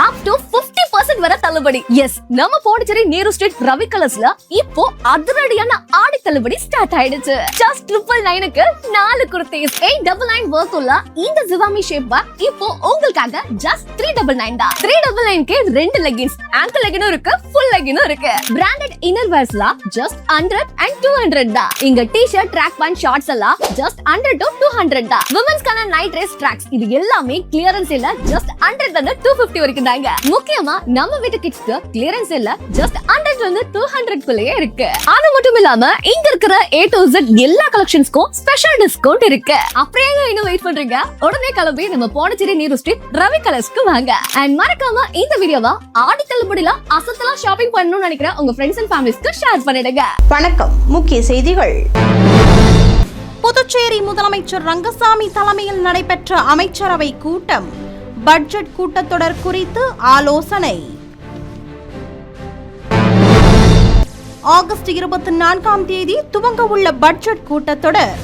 up to 50% வரை தள்ளுபடி. S, நம்ம பாண்டிச்சேரி நேரு ஸ்ட்ரீட் ரவி கலர்ஸ்ல இப்போ அதிரடியான ஆடி தள்ளுபடி ஸ்டார்ட் ஆயிடுச்சு. ஜஸ்ட் 999க்கு 4 குர்தீஸ் 899 வர்த் உள்ள இந்த ஜிவாமி ஷேப் பேக் இப்போ உங்களுக்காக ஜஸ்ட் 399 தான். 399க்கு 2 லெகின்ஸ், ஆங்கிள் லெகினும் இருக்கு, ஃபுல் லெகினும் இருக்கு. பிராண்டட் இன்னர் வேர்ஸ்ல ஜஸ்ட் 100 and 200 தான். இங்க டி-ஷர்ட், ட்ராக் பேண்ட், ஷார்ட்ஸ் எல்லாம் ஜஸ்ட் 100 to 200 தான். விமென்ஸ்க்கான நைட் ட்ரெஸ், ட்ராக்ஸ் இது எல்லாமே கிளியரன்ஸ் இல்ல ஜஸ்ட் 100 ல இருந்து 250 வரைக்கும் தாங்க. முக்கியமா நம்ம வீட்டு கிட்ஸ்க்கு கிளியரன்ஸ் இல்ல ஜஸ்ட் 100 ல இருந்து 200 குள்ளேயே இருக்கு. அது மட்டும் இல்லாம இங்க இருக்கிற A to Z எல்லா கலெக்ஷன்ஸ்க்கும் ஸ்பெஷல் டிஸ்கவுண்ட் இருக்கு. அப்படியே இன்னும் வெயிட் பண்றீங்க? உடனே கிளம்பி நம்ம பாண்டிச்சேரி நேரு ஸ்ட்ரீட் ரவி கலர்ஸ்க்கு வாங்க. அண்ட் மறக்காம இந்த வீடியோவை ஆடி தள்ளுபடியில அசத்தலா ஷாப்பிங் பண்ணணும்னு நினைக்கிற உங்க ஃப்ரெண்ட்ஸ் அண்ட் ஃபேமிலிஸ்க்கு ஷேர் பண்ணிடுங்க. வணக்கம். முக்கிய செய்திகள். புதுச்சேரி முதலமைச்சர் ரங்கசாமி தலைமையில் நடைபெற்ற அமைச்சரவை கூட்டம். பட்ஜெட் கூட்டத்தொடர் குறித்து ஆலோசனை. ஆகஸ்ட் 24ஆம் தேதி துவங்க உள்ள பட்ஜெட் கூட்டத்தொடர்.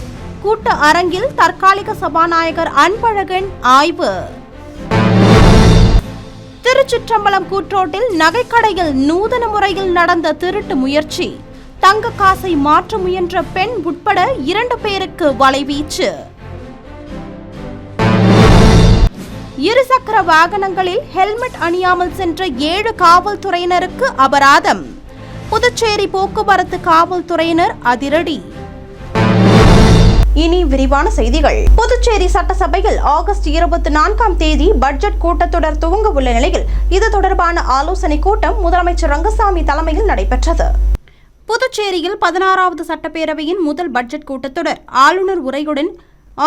கூட்ட அரங்கில் தற்காலிக சபாநாயகர் அன்பழகன் ஆய்வு. திருச்சிற்றம்பலம் கூட்ரோட்டில் நகைக்கடையில் நூதன முறையில் நடந்த திருட்டு முயற்சி. தங்க காசை மாற்ற முயன்ற பெண் உட்பட 2 பேருக்கு வலைவீச்சு. இருசக்கர வாகனங்களில் ஹெல்மெட் அணியாமல் சென்ற 7 காவல்துறையினருக்கு அபராதம். புதுச்சேரி போக்குவரத்து காவல்துறையினர் அதிரடி. இனி விரிவான செய்திகள். புதுச்சேரி சட்டசபையில் ஆகஸ்ட் 24ஆம் தேதி பட்ஜெட் கூட்டத்தொடர் துவங்க உள்ள நிலையில் இது தொடர்பான ஆலோசனை கூட்டம் முதலமைச்சர் ரங்கசாமி தலைமையில் நடைபெற்றது. புதுச்சேரியில் 16வது சட்டப்பேரவையின் முதல் பட்ஜெட் கூட்டத்தொடர் ஆளுநர் உரையுடன்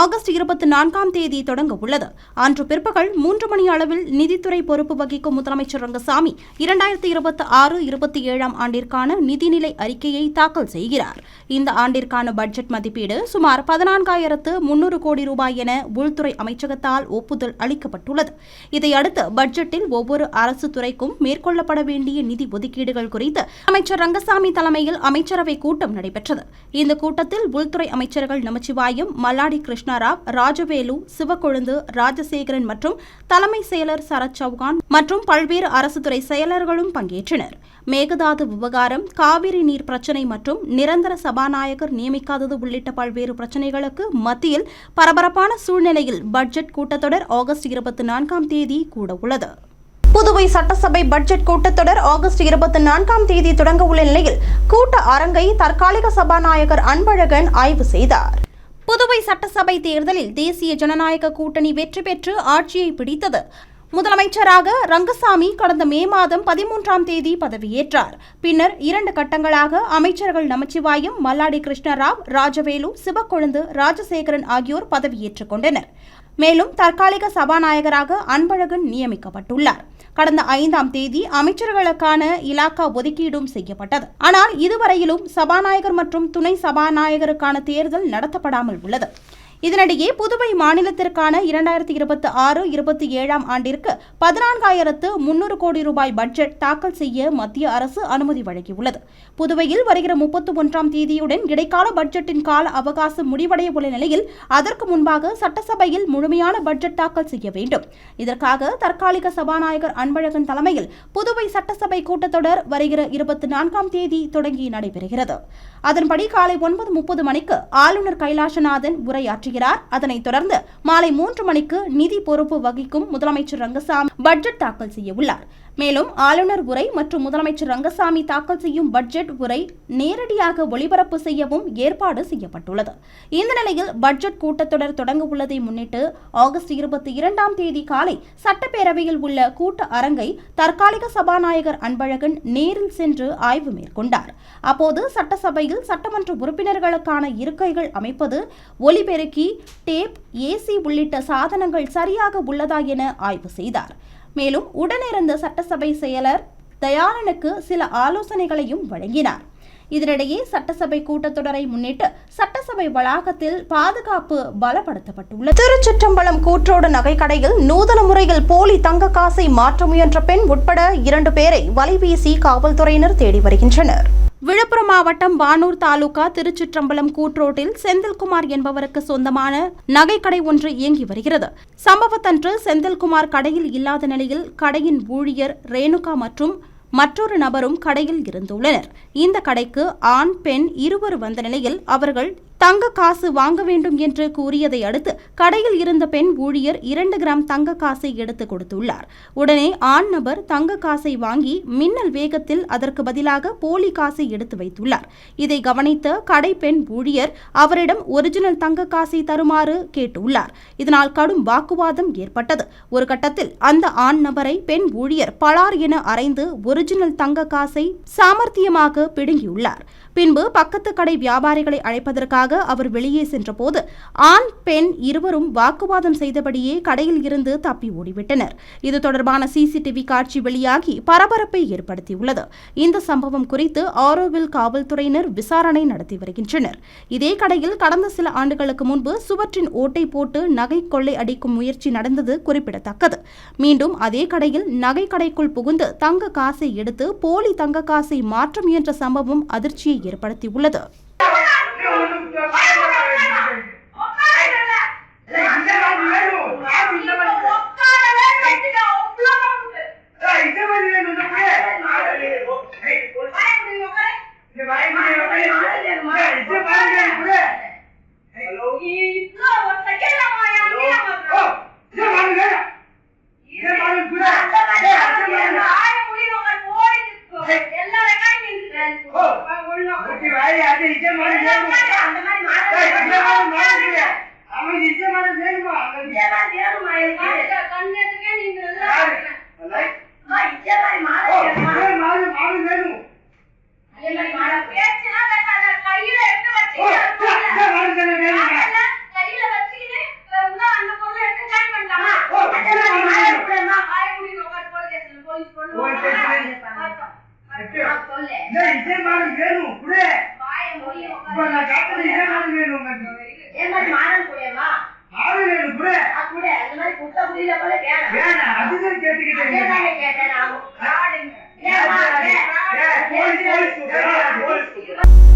ஆகஸ்ட் 24ஆம் தேதி தொடங்க உள்ளது. அன்று பிற்பகல் 3 மணி அளவில் நிதித்துறை பொறுப்பு வகிக்கும் முதலமைச்சர் ரங்கசாமி 2026-27ஆம் ஆண்டிற்கான நிதிநிலை அறிக்கையை தாக்கல் செய்கிறார். இந்த ஆண்டிற்கான பட்ஜெட் மதிப்பீடு சுமார் 14,300 கோடி ரூபாய் என உள்துறை அமைச்சகத்தால் ஒப்புதல் அளிக்கப்பட்டுள்ளது. இதையடுத்து பட்ஜெட்டில் ஒவ்வொரு அரசு துறைக்கும் மேற்கொள்ளப்பட வேண்டிய நிதி ஒதுக்கீடுகள் குறித்து அமைச்சர் ரங்கசாமி தலைமையில் அமைச்சரவை கூட்டம் நடைபெற்றது. இந்த கூட்டத்தில் உள்துறை அமைச்சர்கள் நமச்சிவாயம், மல்லாடி கிருஷ்ணராவ், ராஜவேலு, சிவக்கொழுந்து, ராஜசேகரன் மற்றும் தலைமை செயலர் சரத் சௌகான் மற்றும் பல்வேறு அரசு துறை செயலர்களும் பங்கேற்றனர். மேகதாது விவகாரம், காவிரி நீர் பிரச்சினை மற்றும் நிரந்தர சபாநாயகர் நியமிக்காதது உள்ளிட்ட பல்வேறு பிரச்சினைகளுக்கு மத்தியில் பரபரப்பான சூழ்நிலையில் பட்ஜெட் கூட்டத்தொடர் ஆகஸ்ட் 24ஆம் தேதி கூட உள்ளது. புதுவை சட்டசபை பட்ஜெட் கூட்டத்தொடர் ஆகஸ்ட் 24ஆம் தேதி தொடங்க உள்ள நிலையில் கூட்ட அரங்கை தற்காலிக சபாநாயகர் அன்பழகன் ஆய்வு செய்தார். புதுவை சட்டசபை தேர்தலில் தேசிய ஜனநாயக கூட்டணி வெற்றி பெற்று ஆட்சியை பிடித்தது. முதலமைச்சராக ரங்கசாமி கடந்த மே மாதம் 13ஆம் தேதி பதவியேற்றார். பின்னர் 2 கட்டங்களாக அமைச்சர்கள் நமச்சிவாயம், மல்லாடி கிருஷ்ணராவ், ராஜவேலு, சிவக்கொழுந்து, ராஜசேகரன் ஆகியோர் பதவியேற்றுக் கொண்டனர். மேலும் தற்காலிக சபாநாயகராக அன்பழகன் நியமிக்கப்பட்டுள்ளார். கடந்த 5ஆம் தேதி அமைச்சர்களுக்கான இலாக்கா ஒதுக்கீடும் செய்யப்பட்டது. ஆனால் இதுவரையிலும் சபாநாயகர் மற்றும் துணை சபாநாயகருக்கான தேர்தல் நடத்தப்படாமல் உள்ளது. இதனிடையே புதுவை மாநிலத்திற்கான 2026-27ஆம் ஆண்டிற்கு 14,300 கோடி ரூபாய் பட்ஜெட் தாக்கல் செய்ய மத்திய அரசு அனுமதி வழங்கியுள்ளது. புதுவையில் வருகிற 31ஆம் தேதியுடன் இடைக்கால பட்ஜெட்டின் கால அவகாசம் முடிவடைய உள்ள நிலையில் அதற்கு முன்பாக சட்டசபையில் முழுமையான பட்ஜெட் தாக்கல் செய்ய வேண்டும். இதற்காக தற்காலிக சபாநாயகர் அன்பழகன் தலைமையில் புதுவை சட்டசபை கூட்டத்தொடர் வருகிற 24ஆம் தேதி தொடங்கி நடைபெறுகிறது. அதன்படி காலை 9:30 மணிக்கு ஆளுநர் கைலாசநாதன் உரையாற்றி அதனைத் தொடர்ந்து மாலை 3 மணிக்கு நிதி பொறுப்பு வகிக்கும் முதலமைச்சர் ரங்கசாமி பட்ஜெட் தாக்கல் செய்ய உள்ளார். மேலும் ஆளுநர் உரை மற்றும் முதலமைச்சர் ரங்கசாமி தாக்கல் செய்யும் பட்ஜெட் உரை நேரடியாக ஒளிபரப்பு செய்யவும் ஏற்பாடு செய்யப்பட்டுள்ளது. இந்த நிலையில் பட்ஜெட் கூட்டத்தொடர் தொடங்க உள்ளதை முன்னிட்டு ஆகஸ்ட் 22ஆம் தேதி காலை சட்டப்பேரவையில் உள்ள கூட்ட அரங்கை தற்காலிக சபாநாயகர் அன்பழகன் நேரில் சென்று ஆய்வு மேற்கொண்டார். அப்போது சட்டசபையில் சட்டமன்ற உறுப்பினர்களுக்கான இருக்கைகள் அமைப்பது, ஒலிபெருக்கி, டேப், ஏசி உள்ளிட்ட சாதனங்கள் சரியாக உள்ளதா என ஆய்வு செய்தார். மேலும் உடனிருந்த சட்டசபை செயலர் தயாளனுக்கு சில ஆலோசனைகளையும் வழங்கினார். இதனிடையே சட்டசபை கூட்டத்தொடரை முன்னிட்டு சட்டசபை வளாகத்தில் பாதுகாப்பு பலப்படுத்தப்பட்டுள்ளது. திருச்சிற்றம்பலம் கூற்றோடு நகைக்கடையில் நூதன முறையில் போலி தங்க காசை மாற்ற முயன்ற பெண் உட்பட 2 பேரை வலைவீசி காவல்துறையினர் தேடி வருகின்றனர். விழுப்புரம் மாவட்டம் வானூர் தாலுகா திருச்சிற்றம்பலம் கூட்ரோட்டில் செந்தில்குமார் என்பவருக்கு சொந்தமான நகைக்கடை ஒன்று இயங்கி வருகிறது. சம்பவத்தன்று செந்தில்குமார் கடையில் இல்லாத நிலையில் கடையின் ஊழியர் ரேணுகா மற்றும் மற்றொரு நபரும் கடையில் இருந்துள்ளனர். இந்த கடைக்கு ஆண் பெண் இருவர் வந்த நிலையில் அவர்கள் தங்க காசு வாங்க வேண்டும் என்று கூறியதை அடுத்து கடையில் இருந்த பெண் ஊழியர் 2 கிராம் தங்க காசை எடுத்து கொடுத்துள்ளார். உடனே ஆண் நபர் தங்க காசை வாங்கி மின்னல் வேகத்தில் அதற்கு பதிலாக போலி காசை எடுத்து வைத்துள்ளார். இதை கவனித்த கடை பெண் ஊழியர் அவரிடம் ஒரிஜினல் தங்க காசை தருமாறு கேட்டுள்ளார். இதனால் கடும் வாக்குவாதம் ஏற்பட்டது. ஒரு கட்டத்தில் அந்த ஆண் நபரை பெண் ஊழியர் பலார் என அறைந்து ஒரிஜினல் தங்க காசை சாமர்த்தியமாக பிடுங்கியுள்ளார். பின்பு பக்கத்து கடை வியாபாரிகளை அழைப்பதற்காக அவர் வெளியே சென்றபோது ஆண் பெண் இருவரும் வாக்குவாதம் செய்தபடியே கடையில் இருந்து தப்பி ஓடிவிட்டனர். இது தொடர்பான சிசிடிவி காட்சி வெளியாகி பரபரப்பை ஏற்படுத்தியுள்ளது. இந்த சம்பவம் குறித்து ஆரோவில் காவல்துறையினர் விசாரணை நடத்தி வருகின்றனர். இதே கடையில் கடந்த சில ஆண்டுகளுக்கு முன்பு சுவற்றின் ஓட்டை போட்டு நகை கொள்ளை அடிக்கும் முயற்சி நடந்தது குறிப்பிடத்தக்கது. மீண்டும் அதே கடையில் நகை கடைக்குள் புகுந்து தங்க காசை எடுத்து போலி தங்க காசை மாற்ற முயன்ற சம்பவம் அதிர்ச்சியை ஏற்படுத்தியுள்ளது.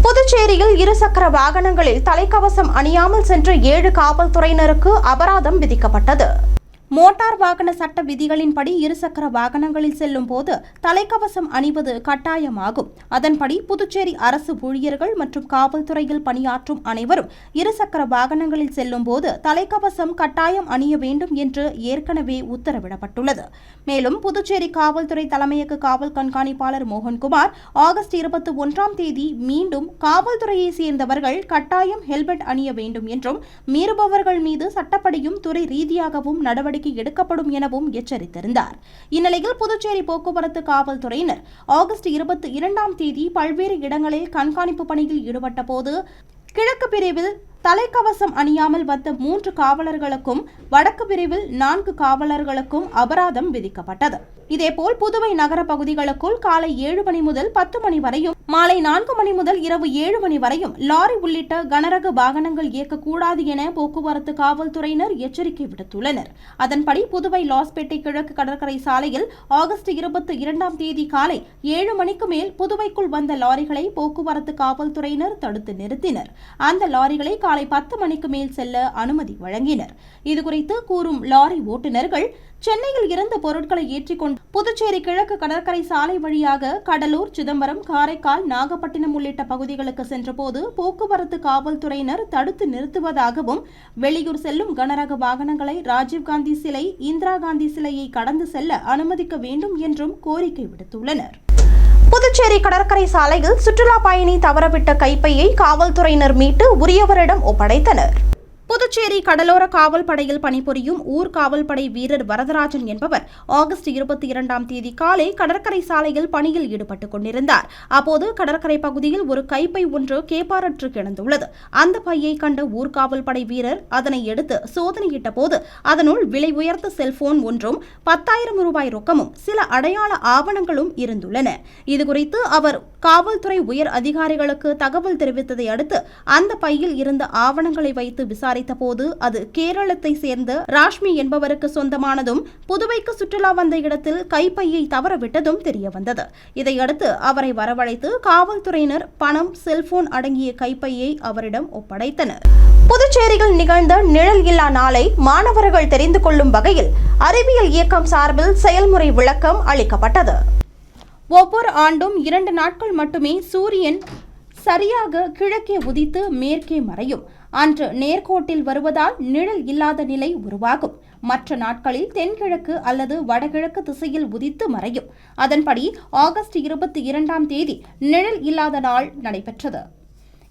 புதுச்சேரியில் இருசக்கர வாகனங்களில் தலைக்கவசம் அணியாமல் சென்ற 7 காவல்துறையினருக்கு அபராதம் விதிக்கப்பட்டது. மோட்டார் வாகன சட்ட விதிகளின்படி இருசக்கர வாகனங்களில் செல்லும் போது தலைக்கவசம் அணிவது கட்டாயமாகும். அதன்படி புதுச்சேரி அரசு ஊழியர்கள் மற்றும் காவல்துறையில் பணியாற்றும் அனைவரும் இருசக்கர வாகனங்களில் செல்லும் போது தலைக்கவசம் கட்டாயம் அணிய வேண்டும் என்று ஏற்கனவே உத்தரவிடப்பட்டுள்ளது. மேலும் புதுச்சேரி காவல்துறை தலைமையக காவல் கண்காணிப்பாளர் மோகன்குமார் ஆகஸ்ட் 21ஆம் தேதி மீண்டும் காவல்துறையை சேர்ந்தவர்கள் கட்டாயம் ஹெல்மெட் அணிய வேண்டும் என்றும் மீறுபவர்கள் மீது சட்டப்படியும் துறை ரீதியாகவும் நடவடிக்கை எடுக்கப்படும் எனவும் எச்சரித்திருந்தார். இந்நிலையில் புதுச்சேரி போக்குவரத்து காவல்துறையினர் ஆகஸ்ட் 22ஆம் தேதி பல்வேறு இடங்களில் கண்காணிப்பு பணியில் ஈடுபட்ட போது கிழக்கு பிரிவில் தலைக்கவசம் அணியாமல் வந்த 3 காவலர்களுக்கும் வடக்கு பிரிவில் 4 காவலர்களுக்கும் அபராதம் விதிக்கப்பட்டது. இதேபோல் புதுவை நகர பகுதிகளுக்குள் காலை 7 மணி முதல் 10 மணி வரையும் மாலை 4 மணி முதல் இரவு 7 மணி வரையும் லாரி உள்ளிட்ட கனரக வாகனங்கள் இயக்கக்கூடாது என போக்குவரத்து காவல்துறையினர் எச்சரிக்கை விடுத்துள்ளனர். அதன்படி புதுவை லாஸ்பேட்டை கிழக்கு கடற்கரை சாலையில் ஆகஸ்ட் 22ஆம் தேதி காலை 7 மணிக்கு மேல் புதுவைக்குள் வந்த லாரிகளை போக்குவரத்து காவல்துறையினர் தடுத்து நிறுத்தினர். அந்த லாரிகளை காலை 10 மணிக்கு மேல் செல்ல அனுமதி வழங்கினர். இதுகுறித்து கூறும் லாரி ஓட்டுநர்கள் சென்னையில் இருந்து பொருட்களை ஏற்றிக்கொண்டு புதுச்சேரி கிழக்கு கடற்கரை சாலை வழியாக கடலூர், சிதம்பரம், காரைக்கால், நாகப்பட்டினம் உள்ளிட்ட பகுதிகளுக்கு சென்றபோது போக்குவரத்து காவல்துறையினர் தடுத்து நிறுத்துவதாகவும் வெளியூர் செல்லும் கனரக வாகனங்களை ராஜீவ்காந்தி சிலை, இந்திரா காந்தி சிலையை கடந்து செல்ல அனுமதிக்க வேண்டும் என்றும் கோரிக்கை விடுத்துள்ளனர். புதுச்சேரி கடற்கரை சாலையில் சுற்றுலா பயணி தவறவிட்ட கைப்பையை காவல்துறையினர் மீட்டு உரியவரிடம் ஒப்படைத்தனர். புதுச்சேரி கடலோர காவல் படையில் பணிபுரியும் ஊர் காவல்படை வீரர் வரதராஜன் என்பவர் ஆகஸ்ட் 22ஆம் தேதி காலை கடற்கரை சாலையில் பணியில் ஈடுபட்டுக் கொண்டிருந்தார். அப்போது கடற்கரை பகுதியில் ஒரு கைப்பை ஒன்று கேப்பாரற்று கிடந்துள்ளது. அந்த பையை கண்ட ஊர்காவல் படை வீரர் அதனை எடுத்து சோதனையிட்ட போது அதனுள் விலை உயர்ந்த செல்போன் ஒன்றும் 10,000 ரூபாய் ரொக்கமும் சில அடையாள ஆவணங்களும் இருந்துள்ளன. இதுகுறித்து அவர் காவல்துறை உயர் அதிகாரிகளுக்கு தகவல் தெரிவித்ததை அடுத்து அந்த பையில் இருந்த ஆவணங்களை வைத்து விசாரித்த போது அது கேரளத்தை சேர்ந்த ராஷ்மி என்பவருக்கு சொந்தமானதும் புதுவைக்கு சுற்றுலா வந்த இடத்தில் கைப்பையை தவறவிட்டதும் தெரியவந்தது. இதையடுத்து அவரை வரவழைத்து காவல்துறையினர் பணம், செல்போன் அடங்கிய கைப்பையை அவரிடம் ஒப்படைத்தனர். புதுச்சேரியில் நிகழ்ந்த நிழல் இல்லா நாளை மாணவர்கள் தெரிந்து கொள்ளும் வகையில் அறிவியல் இயக்கம் சார்பில் செயல்முறை விளக்கம் அளிக்கப்பட்டது. ஒவ்வொரு ஆண்டும் 2 நாட்கள் மட்டுமே சூரியன் சரியாக கிழக்கே உதித்து மேற்கே மறையும். அன்று நேர்கோட்டில் வருவதால் நிழல் இல்லாத நிலை உருவாகும். மற்ற நாட்களில் தென்கிழக்கு அல்லது வடகிழக்கு திசையில் உதித்து மறையும். அதன்படி ஆகஸ்ட் 22ஆம் தேதி நிழல் இல்லாத நாள் நடைபெற்றது.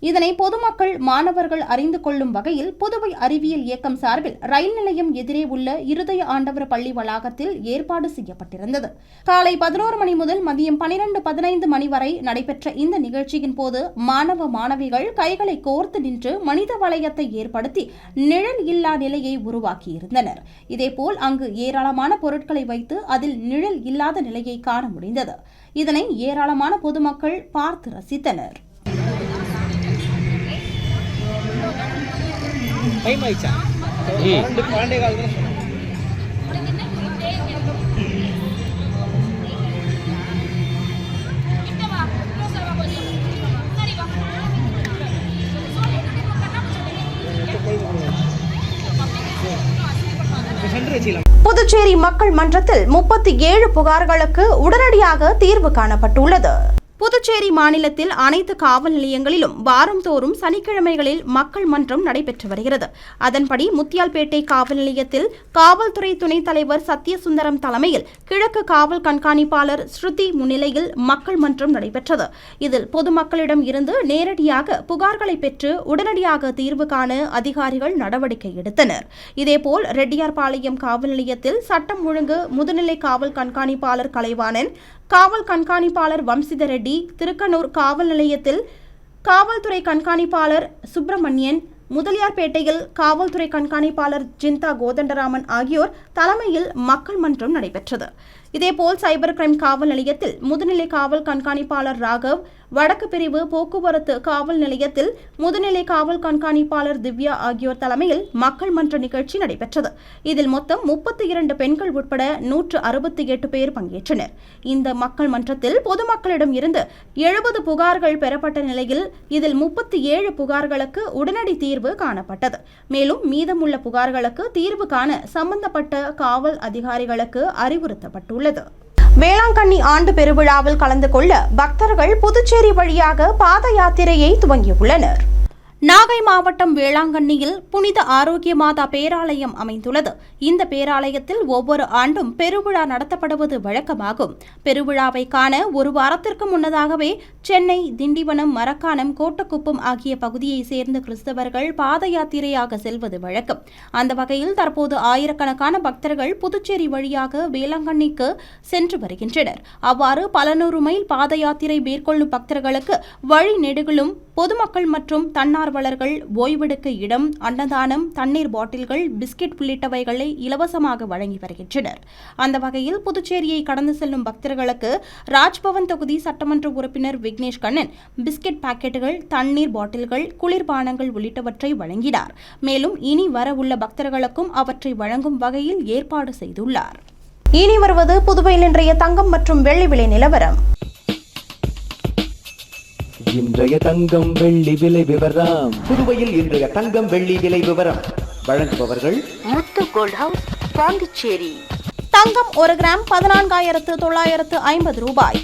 இதனை பொதுமக்கள், மாணவர்கள் அறிந்து கொள்ளும் வகையில் புதுவை அறிவியல் இயக்கம் சார்பில் ரயில் நிலையம் எதிரே உள்ள இருதய ஆண்டவர் பள்ளி வளாகத்தில் ஏற்பாடு செய்யப்பட்டிருந்தது. காலை 11 மணி முதல் மதியம் 12:15 மணி வரை நடைபெற்ற இந்த நிகழ்ச்சியின் போது மாணவ மாணவிகள் கைகளை கோர்த்து நின்று மனித வளையத்தை ஏற்படுத்தி நிழல் இல்லா நிலையை உருவாக்கியிருந்தனர். இதேபோல் அங்கு ஏராளமான பொருட்களை வைத்து அதில் நிழல் இல்லாத நிலையை காண முடிந்தது. இதனை ஏராளமான பொதுமக்கள் பார்த்து ரசித்தனர். டைம் ஆயிடுச்சா? 12 காலத்துல புதுச்சேரி மக்கள் மன்றத்தில் 37 புகார்களுக்கு உடனடியாக தீர்வு காணப்பட்டுள்ளது. புதுச்சேரி மாநிலத்தில் அனைத்து காவல் நிலையங்களிலும் வாரந்தோறும் சனிக்கிழமைகளில் மக்கள் மன்றம் நடைபெற்று வருகிறது. அதன்படி முத்தியால்பேட்டை காவல் நிலையத்தில் காவல்துறை துணைத் தலைவர் சத்யசுந்தரம் தலைமையில் கிழக்கு காவல் கண்காணிப்பாளர் ஸ்ருதி முன்னிலையில் மக்கள் மன்றம் நடைபெற்றது. இதில் பொதுமக்களிடம் இருந்து நேரடியாக புகார்களை பெற்று உடனடியாக தீர்வு காண அதிகாரிகள் நடவடிக்கை எடுத்தனர். இதேபோல் ரெட்டியார்பாளையம் காவல் நிலையத்தில் சட்டம் ஒழுங்கு முதுநிலை காவல் கண்காணிப்பாளர் கலைவாணன், காவல் கண்காணிப்பாளர் வம்சித ரெட்டி, திருக்கனூர் காவல் நிலையத்தில் காவல்துறை கண்காணிப்பாளர் சுப்பிரமணியன், முதலியார்பேட்டையில் காவல்துறை கண்காணிப்பாளர் ஜிந்தா கோதண்டராமன் ஆகியோர் தலைமையில் மக்கள் மன்றம் நடைபெற்றது. இதேபோல் சைபர் கிரைம் காவல் நிலையத்தில் முதுநிலை காவல் கண்காணிப்பாளர் ராகவ், வடக்கு பிரிவு போக்குவரத்து காவல் நிலையத்தில் முதுநிலை காவல் கண்காணிப்பாளர் திவ்யா ஆகியோர் தலைமையில் மக்கள் மன்ற நிகழ்ச்சி நடைபெற்றது. இதில் மொத்தம் 32 பெண்கள் உட்பட 168 பேர் பங்கேற்றனர். இந்த மக்கள் மன்றத்தில் பொதுமக்களிடம் இருந்து 70 புகார்கள் பெறப்பட்ட நிலையில் இதில் 37 புகார்களுக்கு உடனடி தீர்வு காணப்பட்டது. மேலும் மீதமுள்ள புகார்களுக்கு தீர்வு காண சம்பந்தப்பட்ட காவல் அதிகாரிகளுக்கு அறிவுறுத்தப்பட்டுள்ளது. வேளாங்கண்ணி ஆண்டு பெருவிழாவில் கலந்து கொள்ள பக்தர்கள் புதுச்சேரி வழியாக பாத யாத்திரையை துவங்கியுள்ளனர். நாகை மாவட்டம் வேளாங்கண்ணியில் புனித ஆரோக்கிய மாதா பேராலயம் அமைந்துள்ளது. இந்த பேராலயத்தில் ஒவ்வொரு ஆண்டும் பெருவிழா நடத்தப்படுவது வழக்கமாகும். பெருவிழாவை காண ஒரு வாரத்திற்கு முன்னதாகவே சென்னை, திண்டிவனம், மரக்காணம், கோட்டக்குப்பம் ஆகிய பகுதியை சேர்ந்த கிறிஸ்தவர்கள் பாத யாத்திரையாக செல்வது வழக்கம். அந்த வகையில் தற்போது ஆயிரக்கணக்கான பக்தர்கள் புதுச்சேரி வழியாக வேளாங்கண்ணிக்கு சென்று வருகின்றனர். அவ்வாறு பல நூறு மைல் பாத யாத்திரை மேற்கொள்ளும் பக்தர்களுக்கு வழி நெடுகிலும் பொதுமக்கள் மற்றும் தன்னார்வலர்கள் ஓய்வெடுக்க இடம், அன்னதானம், தண்ணீர் பாட்டில்கள், பிஸ்கெட் உள்ளிட்டவைகளை இலவசமாக வழங்கி வருகின்றனர். அந்த வகையில் புதுச்சேரியை கடந்து செல்லும் பக்தர்களுக்கு ராஜ்பவன் தொகுதி சட்டமன்ற உறுப்பினர் விக்னேஷ் கண்ணன் பிஸ்கெட் பாக்கெட்டுகள், தண்ணீர் பாட்டில்கள், குளிர்பானங்கள் உள்ளிட்டவற்றை வழங்கினார். மேலும் இனி வர உள்ள பக்தர்களுக்கும் அவற்றை வழங்கும் வகையில் ஏற்பாடு செய்துள்ளார். இனி வருவது புதுவையில் இன்றைய தங்கம் மற்றும் வெள்ளி விலை நிலவரம். இன்றைய தங்கம் வெள்ளி விலை விவரம். புதுவையில் இன்றைய தங்கம் வெள்ளி விலை விவரம் வழங்குபவர்கள் முத்து கோல்ட் ஹவுஸ், பாண்டிச்சேரி. தங்கம் 1 கிராம் 14,950 ரூபாய்.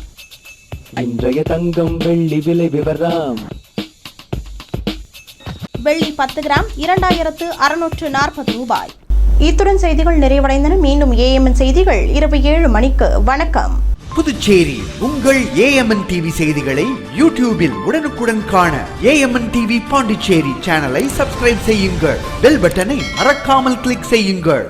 இன்றைய தங்கம் வெள்ளி விலை விவரம். வெள்ளி 10 கிராம் 2,640 ரூபாய். இத்துடன் செய்திகள் நிறைவடைந்தன. மீண்டும் ஏஎம்என் செய்திகள் இரவு 7 மணிக்கு. வணக்கம். புதுச்சேரி உங்கள் ஏஎம்என் டிவி செய்திகளை யூடியூபில் உடனுக்குடன் காண ஏஎம்என் டிவி பாண்டிச்சேரி சேனலை சப்ஸ்கிரைப் செய்யுங்கள். பெல் பட்டனை மறக்காமல் கிளிக் செய்யுங்கள்.